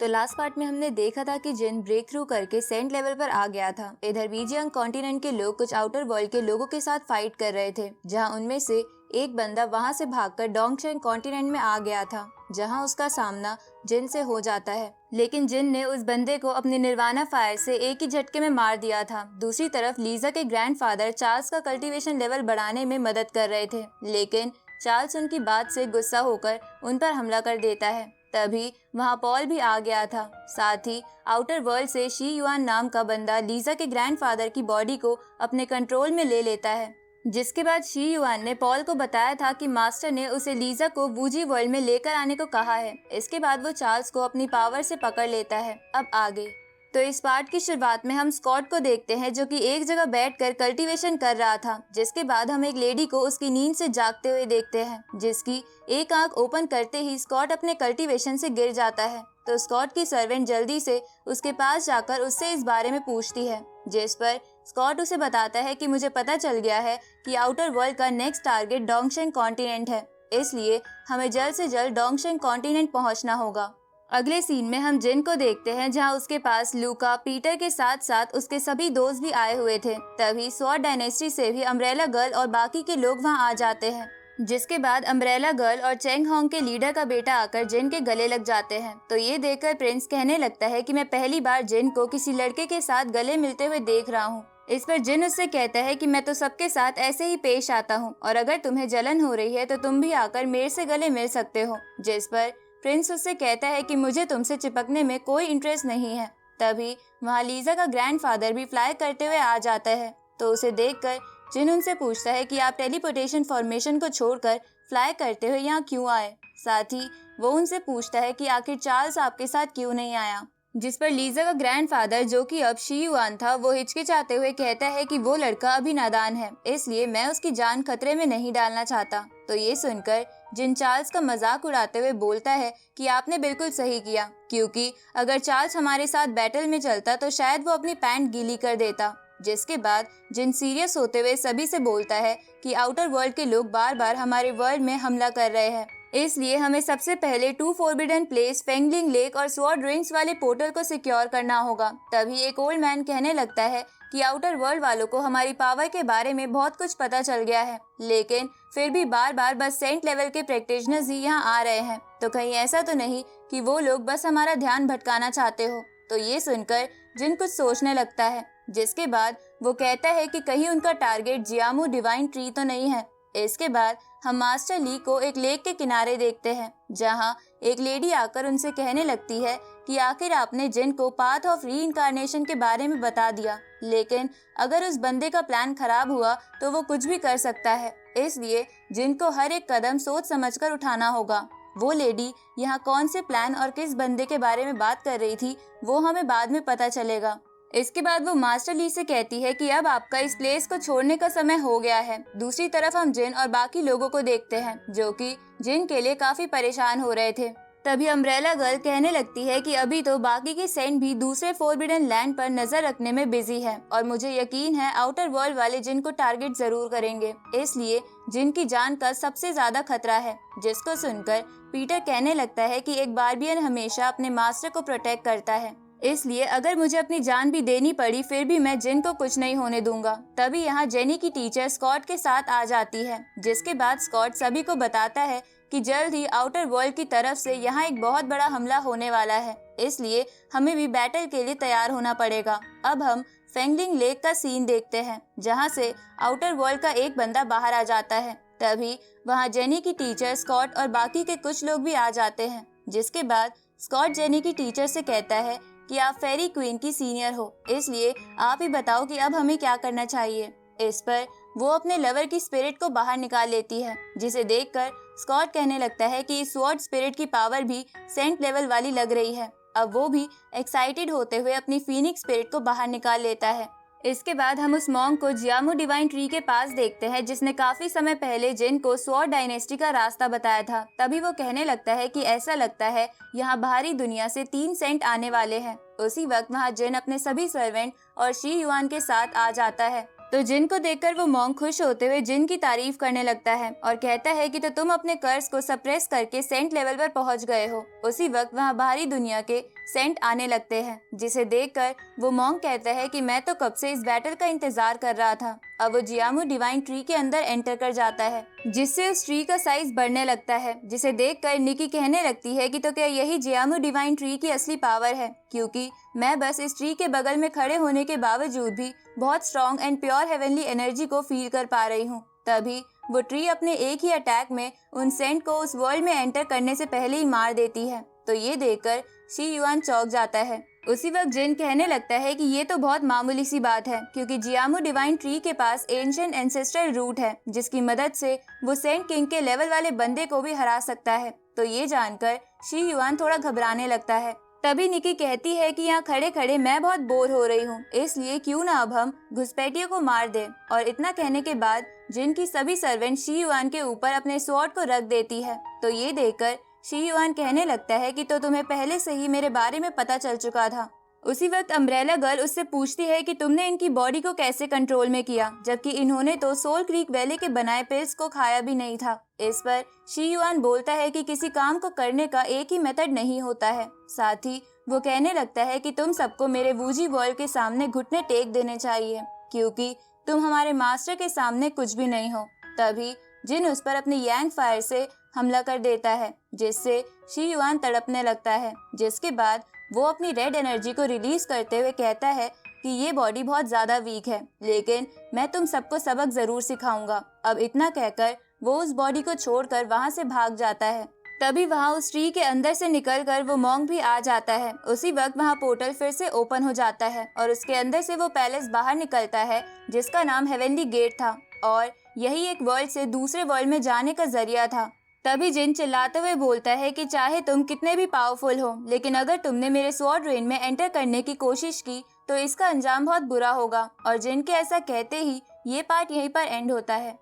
तो last part में हमने देखा था कि जिन ब्रेक थ्रू करके सेंट लेवल पर आ गया था। इधर वीजियंग कॉन्टिनेंट के लोग कुछ आउटर वर्ल्ड के लोगों के साथ फाइट कर रहे थे, जहां उनमें से एक बंदा वहां से भागकर डोंगशेंग कॉन्टिनेंट में आ गया था, जहां उसका सामना जिन से हो जाता है। लेकिन जिन ने उस बंदे को अपनी निर्वाणा फायर से एक ही झटके में मार दिया था। दूसरी तरफ लीजा के ग्रैंडफादर चार्ल्स का कल्टीवेशन लेवल बढ़ाने में मदद कर रहे थे, लेकिन चार्ल्स उनकी बात से गुस्सा होकर उन पर हमला कर देता है। तभी वहां पॉल भी आ गया था। साथ ही आउटर वर्ल्ड से शी युआन नाम का बंदा लीजा के ग्रैंडफादर की बॉडी को अपने कंट्रोल में ले लेता है, जिसके बाद शी युआन ने पॉल को बताया था कि मास्टर ने उसे लीजा को वूजी वर्ल्ड में लेकर आने को कहा है। इसके बाद वो चार्ल्स को अपनी पावर से पकड़ लेता है। अब आगे तो इस पार्ट की शुरुआत में हम स्कॉट को देखते हैं, जो कि एक जगह बैठकर कल्टीवेशन कर रहा था। जिसके बाद हम एक लेडी को उसकी नींद से जागते हुए देखते हैं, जिसकी एक आंख ओपन करते ही स्कॉट अपने कल्टीवेशन से गिर जाता है। तो स्कॉट की सर्वेंट जल्दी से उसके पास जाकर उससे इस बारे में पूछती है, जिस पर स्कॉट उसे बताता है कि मुझे पता चल गया है कि आउटर वर्ल्ड का नेक्स्ट टारगेट डोंगशेंग कॉन्टिनेंट है, इसलिए हमें जल्द से जल्द डोंगशेंग कॉन्टिनेंट पहुंचना होगा। अगले सीन में हम जिन को देखते हैं, जहां उसके पास लूका, पीटर के साथ साथ उसके सभी दोस्त भी आए हुए थे। तभी स्वॉर्ड डायनेस्टी से भी अम्ब्रेला गर्ल और बाकी के लोग वहां आ जाते हैं, जिसके बाद अम्ब्रेला गर्ल और चेंग होंग के लीडर का बेटा आकर जिन के गले लग जाते हैं। तो ये देखकर प्रिंस कहने लगता है कि मैं पहली बार जिन को किसी लड़के के साथ गले मिलते हुए देख रहा हूँ। इस पर जिन उससे कहता है कि मैं तो सबके साथ ऐसे ही पेश आता हूँ, और अगर तुम्हें जलन हो रही है तो तुम भी आकर मेरे से गले मिल सकते हो। जिस पर प्रिंस उससे कहता है कि मुझे तुमसे चिपकने में कोई इंटरेस्ट नहीं है। तभी वहाँ लीजा का ग्रैंडफादर भी फ्लाई करते हुए आ जाता है। तो उसे देखकर जिन उनसे पूछता है कि आप टेलीपोर्टेशन फॉर्मेशन को छोड़कर फ्लाई करते हुए यहाँ क्यों आए। साथ ही वो उनसे पूछता है कि आखिर चार्ल्स आपके साथ क्यों नहीं आया। जिस पर लीजा का ग्रैंडफादर, जो कि अब शी युआन था, वो हिचकिचाते हुए कहता है कि वो लड़का अभी नादान है, इसलिए मैं उसकी जान खतरे में नहीं डालना चाहता। तो ये सुनकर जिन चार्ल्स का मजाक उड़ाते हुए बोलता है कि आपने बिल्कुल सही किया, क्योंकि अगर चार्ल्स हमारे साथ बैटल में चलता तो शायद वो अपनी पैंट गीली कर देता। जिसके बाद जिन सीरियस होते हुए सभी से बोलता है कि आउटर वर्ल्ड के लोग बार बार हमारे वर्ल्ड में हमला कर रहे हैं, इसलिए हमें सबसे पहले 2 फॉरबिडन प्लेस, फेंगलिंग लेक और स्वॉर्ड रिंग्स वाले पोर्टल को सिक्योर करना होगा। तभी एक ओल्ड मैन कहने लगता है कि आउटर वर्ल्ड वालों को हमारी पावर के बारे में बहुत कुछ पता चल गया है, लेकिन फिर भी बार बार बस सेंट लेवल के प्रैक्टिशनर्स ही यहाँ आ रहे हैं। तो कहीं ऐसा तो नहीं कि वो लोग बस हमारा ध्यान भटकाना चाहते हो। तो ये सुनकर जिन कुछ सोचने लगता है, जिसके बाद वो कहता है कि कहीं उनका टारगेट जियामू डिवाइन ट्री तो नहीं है। इसके बाद हम मास्टर ली को एक लेक के किनारे देखते हैं, जहां एक लेडी आकर उनसे कहने लगती है कि आखिर आपने जिन को पाथ ऑफ री इनकारनेशन के बारे में बता दिया, लेकिन अगर उस बंदे का प्लान खराब हुआ तो वो कुछ भी कर सकता है, इसलिए जिन को हर एक कदम सोच समझकर उठाना होगा। वो लेडी यहाँ कौन से प्लान और किस बंदे के बारे में बात कर रही थी, वो हमें बाद में पता चलेगा। इसके बाद वो मास्टर ली से कहती है कि अब आपका इस प्लेस को छोड़ने का समय हो गया है। दूसरी तरफ हम जिन और बाकी लोगों को देखते हैं, जो कि जिन के लिए काफी परेशान हो रहे थे। तभी अम्ब्रेला गर्ल कहने लगती है कि अभी तो बाकी के सेंट भी दूसरे फॉरबिडन लैंड पर नजर रखने में बिजी है, और मुझे यकीन है आउटर वर्ल्ड वाले जिन को टारगेट जरूर करेंगे, इसलिए जिन की जान का सबसे ज्यादा खतरा है। जिसको सुनकर पीटर कहने लगता है कि एक बार्बियन हमेशा अपने मास्टर को प्रोटेक्ट करता है, इसलिए अगर मुझे अपनी जान भी देनी पड़ी फिर भी मैं जिन को कुछ नहीं होने दूंगा। तभी यहाँ जेनी की टीचर स्कॉट के साथ आ जाती है, जिसके बाद स्कॉट सभी को बताता है कि जल्द ही आउटर वर्ल्ड की तरफ से यहाँ एक बहुत बड़ा हमला होने वाला है, इसलिए हमें भी बैटल के लिए तैयार होना पड़ेगा। अब हम फेंगलिंग लेक का सीन देखते हैं, जहाँ से आउटर वर्ल्ड का एक बंदा बाहर आ जाता है। तभी वहाँ जेनी की टीचर, स्कॉट और बाकी के कुछ लोग भी आ जाते हैं। जिसके बाद स्कॉट जेनी की टीचर से कहता है कि आप फेरी क्वीन की सीनियर हो, इसलिए आप ही बताओ कि अब हमें क्या करना चाहिए। इस पर वो अपने लवर की स्पिरिट को बाहर निकाल लेती है, जिसे देखकर स्कॉट कहने लगता है कि इस स्वॉर्ड स्पिरिट की पावर भी सेंट लेवल वाली लग रही है। अब वो भी एक्साइटेड होते हुए अपनी फीनिक्स स्पिरिट को बाहर निकाल लेता है। इसके बाद हम उस मॉन्क को जियामू डिवाइन ट्री के पास देखते हैं, जिसने काफी समय पहले जिन को स्वॉर्ड डायनेस्टी का रास्ता बताया था। तभी वो कहने लगता है कि ऐसा लगता है यहाँ बाहरी दुनिया से 3 सेंट आने वाले हैं। उसी वक्त वहाँ जिन अपने सभी सर्वेंट और शी युआन के साथ आ जाता है। तो जिन को देखकर वो मॉन्क खुश होते हुए जिन की तारीफ करने लगता है और कहता है कि तो तुम अपने कर्ज को सप्रेस करके सेंट लेवल पर पहुंच गए हो। उसी वक्त वहाँ बाहरी दुनिया के सेंट आने लगते हैं, जिसे देखकर वो मॉन्क कहता है कि मैं तो कब से इस बैटल का इंतजार कर रहा था। अब वो जियामू डिवाइन ट्री के अंदर एंटर कर जाता है, जिससे उस ट्री का साइज बढ़ने लगता है, जिसे देखकर निकी कहने लगती है कि तो क्या यही जियामू डिवाइन ट्री की असली पावर है, क्योंकि मैं बस इस ट्री के बगल में खड़े होने के बावजूद भी बहुत strong and pure heavenly energy को फील कर पा रही हूँ। तभी वो ट्री अपने एक ही अटैक में उन सेंट को उस वर्ल्ड में एंटर करने से पहले ही मार देती है। तो ये देखकर शी युआन चौंक जाता है। उसी वक्त जिन कहने लगता है कि ये तो बहुत मामूली सी बात है, क्योंकि जियामू डिवाइन ट्री के पास एंशिएंट एंसेस्ट्रल रूट है, जिसकी मदद से वो सेंट किंग के लेवल वाले बंदे को भी हरा सकता है। तो ये जानकर शी युआन थोड़ा घबराने लगता है। तभी निकी कहती है कि यहाँ खड़े खड़े मैं बहुत बोर हो रही हूँ, इसलिए क्यों ना अब हम घुसपैठियों को मार दें। और इतना कहने के बाद जिन की सभी सर्वेंट शी युआन के ऊपर अपने स्वॉर्ड को रख देती है। तो ये देखकर शी युआन कहने लगता है कि तो तुम्हें पहले से ही मेरे बारे में पता चल चुका था। उसी वक्त अम्ब्रेला गर्ल उससे पूछती है कि तुमने इनकी बॉडी को कैसे कंट्रोल में किया, जबकि इन्होंने तो सोल क्रीक वैली के बनाए पिल्स को खाया भी नहीं था। इस पर शी युआन बोलता है कि किसी काम को करने का एक ही मेथड नहीं होता है। साथ ही वो कहने लगता है कि तुम सबको मेरे वूजी वर्ल्ड के सामने घुटने टेक देने चाहिए, क्योंकि तुम हमारे मास्टर के सामने कुछ भी नहीं हो। तभी जिन उस पर अपने यांग फायर से हमला कर देता है, जिससे शी युआन तड़पने लगता है। जिसके बाद वो अपनी रेड एनर्जी को रिलीज करते हुए कहता है कि ये बॉडी बहुत ज्यादा वीक है, लेकिन मैं तुम सबको सबक जरूर सिखाऊंगा। अब इतना कहकर वो उस बॉडी को छोड़कर वहाँ से भाग जाता है। तभी वहाँ उस ट्री के अंदर से निकलकर वो मॉन्क भी आ जाता है। उसी वक्त वहाँ पोर्टल फिर से ओपन हो जाता है और उसके अंदर से वो पैलेस बाहर निकलता है, जिसका नाम हेवनली गेट था, और यही एक वर्ल्ड से दूसरे वर्ल्ड में जाने का जरिया था। तभी जिन चिल्लाते हुए बोलता है कि चाहे तुम कितने भी पावरफुल हो, लेकिन अगर तुमने मेरे स्वॉर्ड रेन में एंटर करने की कोशिश की तो इसका अंजाम बहुत बुरा होगा। और जिन के ऐसा कहते ही ये पार्ट यहीं पर एंड होता है।